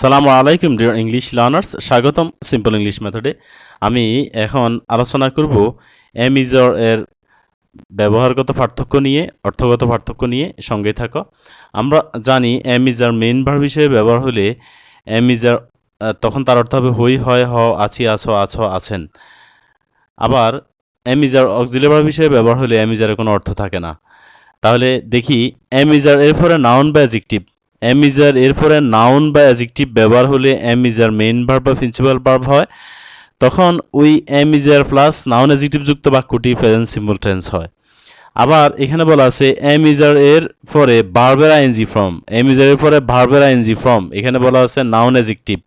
সালামু আলাইকুম dear English learners, স্বাগতম সিম্পল ইংলিশ মেথডে। আমি এখন আলোচনা করব অ্যামিজার এর ব্যবহারগত পার্থক্য নিয়ে, অর্থগত পার্থক্য নিয়ে। সঙ্গে থাকো। আমরা জানি অ্যামিজার মেইন ভার্ব হিসেবে ব্যবহার হলে অ্যামিজার তখন তার অর্থ হবে হই, হয়, হ, আছি, আছো, আছো, আছেন। আবার অ্যামিজার অক্সিলারি ভার্ব হিসেবে ব্যবহার হলে অ্যামিজারের কোনো অর্থ থাকে না। তাহলে দেখি অ্যামিজার এর পরে নাউন বা অ্যাডজেক্টিভ। অ্যামিজার এরপরে নাউন বা অ্যাডজেক্টিভ ব্যবহার হলে অ্যামিজার মেইন ভার্ব বা প্রিন্সিপাল ভার্ব হয়। তখন ওই অ্যামিজার প্লাস নাউন অ্যাডজেক্টিভ যুক্ত বাক্যটি প্রেজেন্ট সিম্পল টেন্স হয়। আবার এখানে বলা আছে অ্যামিজার এর পরে ভার্বের আইএনজি ফর্ম। অ্যামিজার এর পরে ভার্বের আইএনজি ফর্ম, এখানে বলা আছে নাউন অ্যাডজেক্টিভ,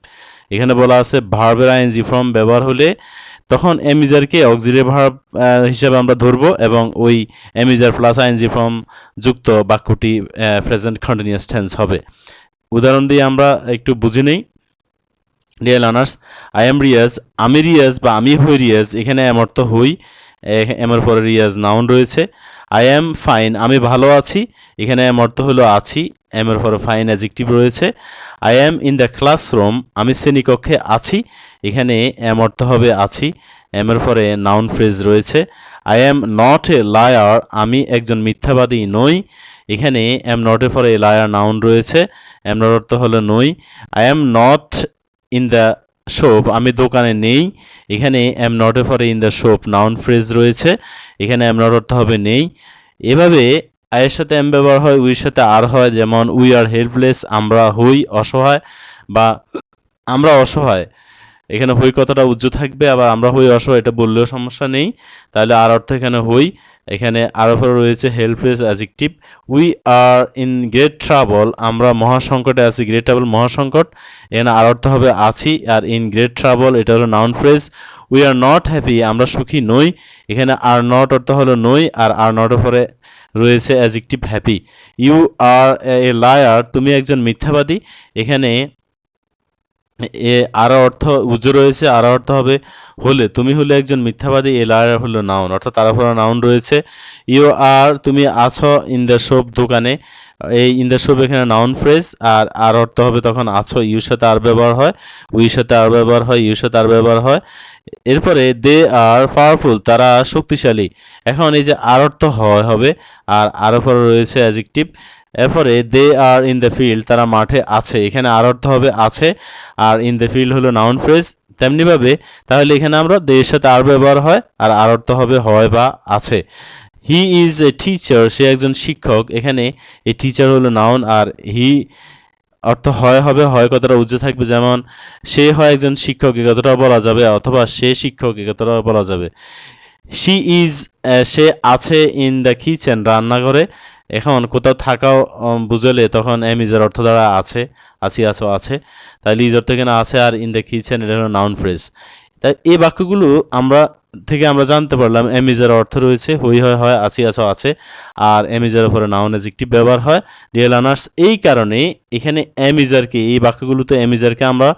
এখানে বলা আছে ভার্বের আইএনজি ফর্ম ব্যবহার হলে তখন অ্যামিজারকে অক্সিলারি ভার্ব হিসেবে আমরা ধরব এবং ওই অ্যামিজার প্লাস আইএনজি ফর্ম যুক্ত বাক্যটি প্রেজেন্ট কন্টিনিউয়াস টেন্স হবে। উদাহরণ দিয়ে আমরা একটু বুঝে নেই। Dear learners, I am Riaz, আমি রিয়াজ বা আমি হই রিয়াজ, এখানে এম অর্থ হই, এমের পরে রিয়াজ নাউন রয়েছে। আই এম ফাইন, আমি ভালো আছি, এখানে এম অর্থ হলো আছি, এমের পরে ফাইন অ্যাডজেক্টিভ রয়েছে। I am in the classroom, আমি শ্রেণীকক্ষে আছি, এখানে এম অর্থ হবে আছি, এমের পরে নাউন ফ্রেজ রয়েছে। I am not a liar, আমি একজন মিথ্যাবাদী নই, এখানে এম নটের পরে লায়ার নাউন রয়েছে, এম নট অর্থ হলো নই। I am not in the shop, আমি দোকানে নেই, এখানে এম নটের পরে in the shop noun phrase রয়েছে, এখানে এম নট অর্থ হবে নেই। এভাবে আয়ের সাথে এম ব্যবহার হয়, উইর সাথে আর হয়, যেমন উই আর হেল্পলেস, আমরা হই অসহায় বা আমরা অসহায়, এখানে হই কথাটা উজ্জ্ব থাকবে। আবার আমরা হই অসহায় এটা বললেও সমস্যা নেই, তাহলে আর অর্থ এখানে হই। এখানে আর পরে রয়েছে helpless adjective. We are in great trouble, আমরা মহাসংকটে আছি, গ্রেট ট্রাবল মহাসংকট, এখানে আর অর্থ হবে আছি, আর ইন গ্রেট ট্রাবল এটা হলো noun phrase. We are not happy, আমরা সুখী নই, এখানে আর নট অর্থ হলো নই, আর নটের পরে রয়েছে adjective happy. You are a liar, তুমি একজন মিথ্যাবাদী, এখানে আর অর্থ উজ্জ্ব রয়েছে, আর অর্থ হবে হলে, তুমি হলে একজন মিথ্যাবাদী, এ লায়ার হলো নাউন, অর্থাৎ তার উপর নাউন রয়েছে। ইউ আর, তুমি আছো ইন দ্য শপ, দোকানে, এই ইন দ্য শপ এখানে নাউন ফ্রেজ, আর অর্থ হবে তখন আছো, ইউর সাথে আর ব্যবহার হয়, উইর সাথে আর ব্যবহার হয়, ইউর সাথে আর ব্যবহার হয়। এরপরে দে আর পাওয়ারফুল, তারা শক্তিশালী, এখন এই যে আর অর্থ হয় হবে, আর উপরে রয়েছে অ্যাডজেক্টিভ। এরপরে দে আর ইন দ্য ফিল্ড, তারা মাঠে আছে, এখানে আর অর্থ হবে আছে, আর ইন দ্য ফিল্ড হলো নাউন ফ্রেজ। তেমনিভাবে তাহলে এখানে আমরা দে এর সাথে আর ব্যবহার হয়, আর অর্থ হবে হয় বা আছে। হি ইজ এ টিচার, সে একজন শিক্ষক, এখানে এই টিচার হলো নাউন, আর হি অর্থ হয় হবে, হয় কথাটা উজ্জ্ব থাকবে, যেমন সে হয় একজন শিক্ষক এ কথাটাও বলা যাবে, অথবা সে শিক্ষক এ কথাটাও বলা যাবে। শি ইজ, সে আছে ইন দ্য কিচেন, রান্নাঘরে, এখন কোথাও থাকাও বুঝলে তখন এম ইজের অর্থ দ্বারা আছে, আছি, আছো, আছে, তাহলে ইজ অর্থ এখানে আছে, আর ইন দ্য কিচেন এটা হলো নাউন ফ্রেজ। তাই এই বাক্যগুলো আমরা জানতে পারলাম এমিজার অর্থ রয়েছে হই, হয়, হয়, আছি, আছো, আছে, আর এমিজার উপরে নাউন অ্যাডজেক্টিভ ব্যবহার হয়। ডিয়ার লার্নার্স, এই কারণে এখানে এমিজারকে, এই বাক্যগুলোতে এমিজারকে আমরা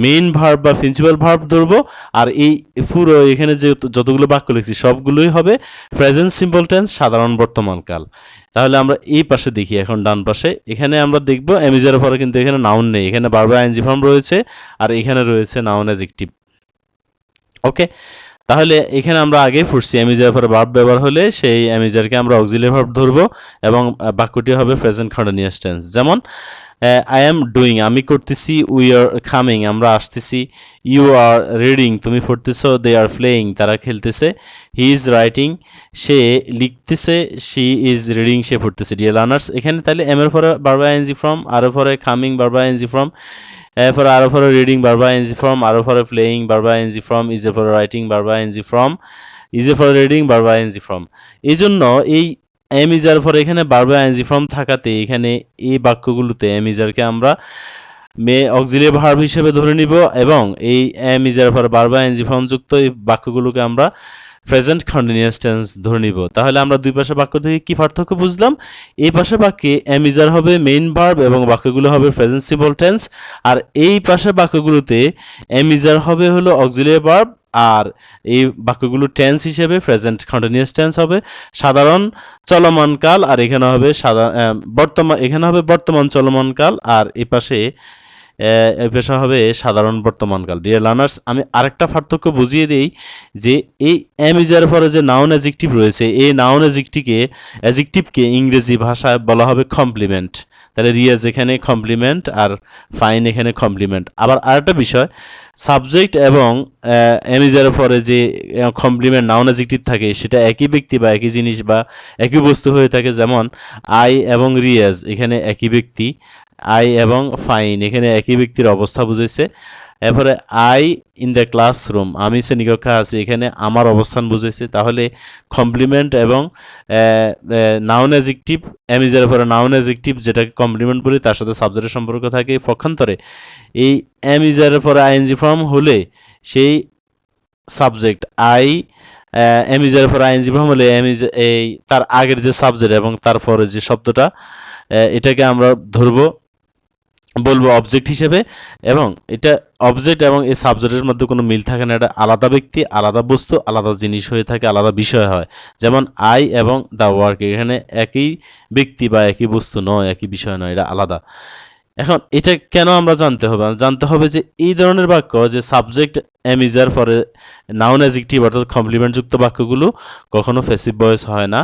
মেইন ভার্ব বা প্রিন্সিপাল ভার্ব ধরবো, আর এই পুরো এখানে যে যতগুলো বাক্য লিখছি সবগুলোই হবে প্রেজেন্ট সিম্পল টেন্স, সাধারণ বর্তমানকাল। তাহলে আমরা এই পাশে দেখি, এখন ডান পাশে এখানে আমরা দেখব এমিজার পরে কিন্তু এখানে নাউন নেই, এখানে ভার্বের আইএনজি ফর্ম রয়েছে, আর এখানে রয়েছে নাউন অ্যাডজেক্টিভ। ওকে, তাহলে এখানে আমরা আগেই পড়ছি অ্যামিজার পরে ভার্ব ব্যবহার হলে সেই অ্যামিজারকে আমরা অক্সিলারি ভার্ব ধরবো এবং বাক্যটি হবে প্রেজেন্ট কন্টিনিউয়াস টেন্স। যেমন আই এম ডুইং, আমি করতেছি, উই আর কামিং, আমরা আসতেছি, ইউ আর রিডিং, তুমি পড়তেছো, দে আর প্লেয়িং, তারা খেলতেছে, হি ইজ রাইটিং, সে লিখতেছে, শি ইজ রিডিং, সে পড়তেছে। ডিয়ার লার্নার্স, এখানে তাহলে এম এর পরে ভার্ব আইএনজি ফর্ম, আর পরে কামিং ভার্ব আইএনজি ফর্ম, এরপরে আর পরে রিডিং ভার্ব আইএনজি ফর্ম, আর পরে playing verb ING form, is এর পরে writing verb ING form, is এর পরে রিডিং ভার্ব আইএনজি ফর্ম। এই জন্য এই এম ইজার পরে এখানে ভার্ব আইএনজি ফর্ম থাকাতে এখানে এই বাক্যগুলোতে এম ইজারকে আমরা অক্সিলারি ভার্ব হিসেবে ধরে নিব, এবং এই এম ইজার পরে ভার্ব আইএনজি ফর্ম যুক্ত এই বাক্যগুলোকে আমরা প্রেজেন্ট কন্টিনিউয়াস টেন্স ধরে নিব। তাহলে আমরা দুই পাশে বাক্য থেকে কি পার্থক্য বুঝলাম? এই পাশে বাক্যে এমিজার হবে মেইন ভার্ব এবং বাক্যগুলো হবে প্রেজেন্ট সিম্পল টেন্স, আর এই পাশে বাক্যগুলোতে এমিজার হবে হলো অক্সিলারি ভার্ব, আর এই বাক্যগুলো টেন্স হিসেবে প্রেজেন্ট কন্টিনিউয়াস টেন্স হবে সাধারণ চলমান কাল, আর এখানে হবে বর্তমান চলমান কাল, আর এই পাশে এই পেশা হবে সাধারণ বর্তমানকাল। ডিয়ার লার্নার্স, আমি আরেকটা পার্থক্য বুঝিয়ে দিই যে এই এম ইজের পরে যে নাউন অ্যাজেক্টিভ রয়েছে, এই নাউন অ্যাজেক্টিভকে ইংরেজি ভাষায় বলা হবে কমপ্লিমেন্ট। তাহলে রিয়াজ এখানে কমপ্লিমেন্ট আর ফাইন এখানে কমপ্লিমেন্ট। আবার আরেকটা বিষয়, সাবজেক্ট এবং এমিজারের পরে যে কমপ্লিমেন্ট নাউন অ্যাজেক্টিভ থাকে সেটা একই ব্যক্তি বা একই জিনিস বা একই বস্তু হয়ে থাকে। যেমন আই এবং রিয়াজ এখানে একই ব্যক্তি, আই এবং ফাইন এখানে একই ব্যক্তির অবস্থা বুঝেছে। এরপরে আই ইন দ্য ক্লাসরুম, আমি শ্রেণীকক্ষা আছি, এখানে আমার অবস্থান বুঝেছে। তাহলে কমপ্লিমেন্ট এবং নাউন অ্যাজেক্টিভ, এমিজের পরে নাউন অ্যাজেক্টিভ যেটাকে কমপ্লিমেন্ট বলি তার সাথে সাবজেক্টের সম্পর্ক থাকে। পক্ষান্তরে এই এমিজের পরে আইএনজি ফর্ম হলে সেই সাবজেক্ট আই, এমিজের পরে আইএনজি ফর্ম হলে এই তার আগের যে সাবজেক্ট এবং তারপরে যে শব্দটা এটাকে আমরা বলবো অবজেক্ট হিসেবে। এবং এটা অবজেক্ট এবং এই সাবজেক্টের মধ্যে কোনো মিল থাকে না, এটা আলাদা ব্যক্তি, আলাদা বস্তু, আলাদা জিনিস হয়ে থাকে, আলাদা বিষয় হয়। যেমন আই এবং দ্য ওয়ার্ক এখানে একই ব্যক্তি বা একই বস্তু নয়, একই বিষয় নয়, এটা আলাদা। এখন এটা কেন আমরা জানতে হবে যে এই ধরনের বাক্য যে সাবজেক্ট এমিজার পরে নাউন অ্যাজেক্টিভ অর্থাৎ কমপ্লিমেন্টযুক্ত বাক্যগুলো কখনো প্যাসিভ ভয়েস হয় না,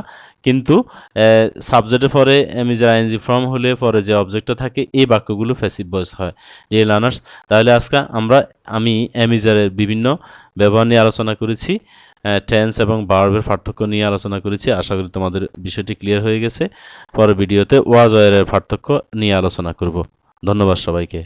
কিন্তু সাবজেক্টের পরে এমিজার আইএনজি ফর্ম হলে পরে যে অবজেক্টটা থাকে এই বাক্যগুলো প্যাসিভ ভয়েস হয়। ডিয়ার লার্নার্স, তাহলে আজকে আমি এমিজারের বিভিন্ন ব্যবহার নিয়ে আলোচনা করেছি, টেন্স এবং ভার্বের পার্থক্য নিয়ে আলোচনা করেছি। আশা করি তোমাদের বিষয়টি ক্লিয়ার হয়ে গেছে। পরের ভিডিওতে ওয়াজ ওয়ারের পার্থক্য নিয়ে আলোচনা করব। ধন্যবাদ সবাইকে।